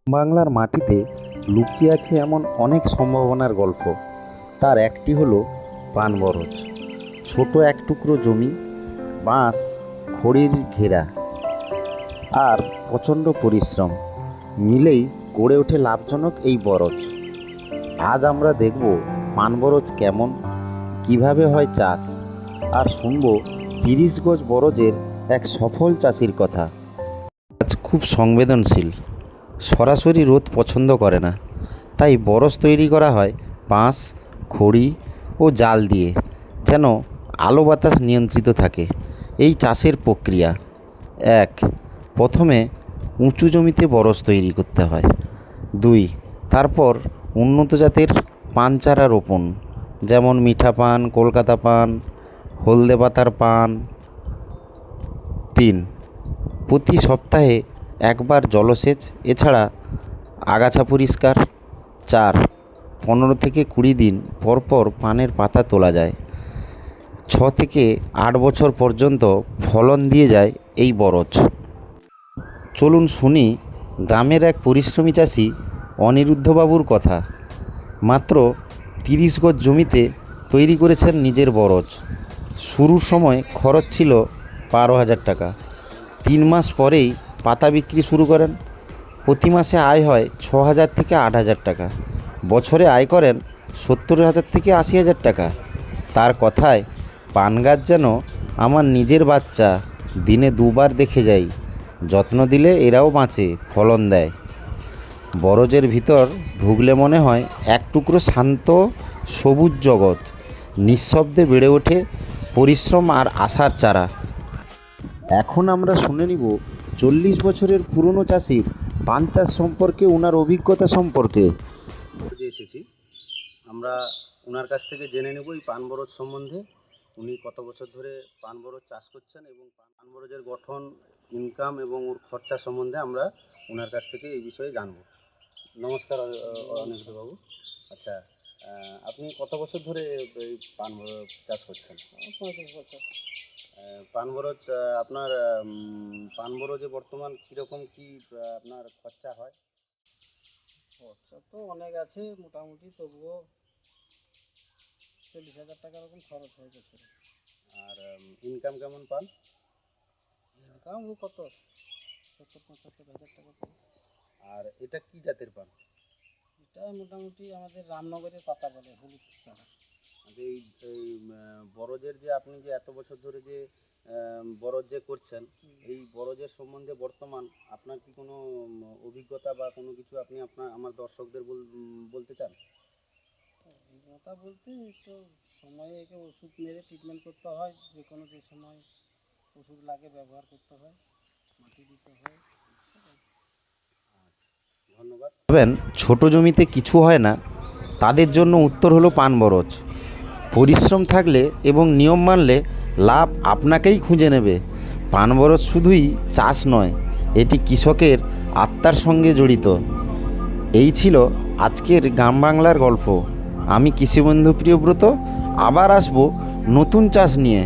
বাংলার মাটিতে লুকিয়ে আছে এমন অনেক সম্ভাবনার গল্প। তার একটি হলো পানবরজ। ছোট এক টুকরো জমি, বাঁশ, খড়ির ঘেরা আর প্রচণ্ড পরিশ্রম মিলেই গড়ে ওঠে লাভজনক এই বরজ। আজ আমরা দেখব পানবরজ কেমন, কিভাবে হয় চাষ, আর শুনব 30 গজ বরজের এক সফল চাষির কথা। আজ খুব সংবেদনশীল, সরাসরি রোদ পছন্দ করে না, তাই বরজ তৈরি করা হয় বাঁশ, খড়ি ও জাল দিয়ে, যেন আলো বাতাস নিয়ন্ত্রিত থাকে। এই চাষের প্রক্রিয়া: 1. প্রথমে উঁচু জমিতে বরজ তৈরি করতে হয়। 2. তারপর উন্নত জাতের পান চারা রোপণ, যেমন মিঠা পান, কলকাতা পান, হলদে পাতার পান। 3. প্রতি সপ্তাহে একবার জলসেচ, এছাড়া আগাছা পরিষ্কার। 4. 15 থেকে 20 দিন পর পর পানের পাতা তোলা যায়। 6 থেকে 8 বছর পর্যন্ত ফলন দিয়ে যায় এই বরজ। চলুন শুনি গ্রামের এক পরিশ্রমী চাষি অনিরুদ্ধবাবুর কথা। মাত্র 30 গজ জমিতে তৈরি করেছেন নিজের বরজ। শুরুর সময় খরচ ছিল 12,000 টাকা। 3 মাস পরেই পাতা বিক্রি শুরু করেন। প্রতি মাসে আয় হয় 6,000 থেকে 8,000 টাকা। বছরে আয় করেন 70,000 থেকে 80,000 টাকা। তার কথায়, পান গাছ যেন আমার নিজের বাচ্চা, দিনে 2বার দেখে যাই, যত্ন দিলে এরাও বাঁচে, ফলন দেয়। বরজের ভিতর ঢুকলে মনে হয় এক টুকরো শান্ত সবুজ জগৎ, নিঃশব্দে বেড়ে ওঠে পরিশ্রম আর আশার চারা। এখন আমরা শুনে নিব 40 বছরের পুরনো চাষির পান চাষ সম্পর্কে, ওনার অভিজ্ঞতা সম্পর্কে। যে এসেছি আমরা ওনার কাছ থেকে জেনে নেব এই পান বরজ সম্বন্ধে। উনি কত বছর ধরে পান বরজ চাষ করছেন এবং পান বরজের গঠন, ইনকাম এবং ওর খরচা সম্বন্ধে আমরা ওনার কাছ থেকে এই বিষয়ে জানব। নমস্কার অনিরুদ্ধবাবু। আচ্ছা, আপনি কত বছর ধরে এই পান বরজ চাষ করছেন? 35 বছর। পান বরজ আপনার পান বরজে বর্তমান কীরকম কী আপনার খরচা হয়? খরচা তো অনেক আছে, মোটামুটি তবুও 40,000 টাকা এরকম খরচ হয় বছরে। আর ইনকাম কেমন পান? ইনকাম ও কত 70-75,000 টাকা পাই। আর এটা কি জাতের পান? এটা মোটামুটি আমাদের রামনগরের পাতা বলে, হলুদ চারা। এই এই বরজের যে আপনি যে এত বছর ধরে যে বরজ যে করছেন, এই বরজের সম্বন্ধে বর্তমান আপনার কি কোনো অভিজ্ঞতা বা কোনো কিছু আপনি আমার দর্শকদের বলতে চান? অভিজ্ঞতা বলতে তো সময়ে একে ওষুধ মেরে ট্রিটমেন্ট করতে হয়, যে সময় ওষুধ লাগে ব্যবহার করতে হয়, মাটি দিতে হয়। ধন্যবাদ। ভাবেন ছোট জমিতে কিছু হয় না, তাদের জন্য উত্তর হলো পান বরজ। পরিশ্রম থাকলে এবং নিয়ম মানলে লাভ আপনাকেই খুঁজে নেবে। পান বরজ শুধুই চাষ নয়, এটি কৃষকের আত্মার সঙ্গে জড়িত। এই ছিল আজকের গ্রাম বাংলার গল্প। আমি কৃষিবন্ধু প্রিয়ব্রত, আবার আসবো নতুন চাষ নিয়ে।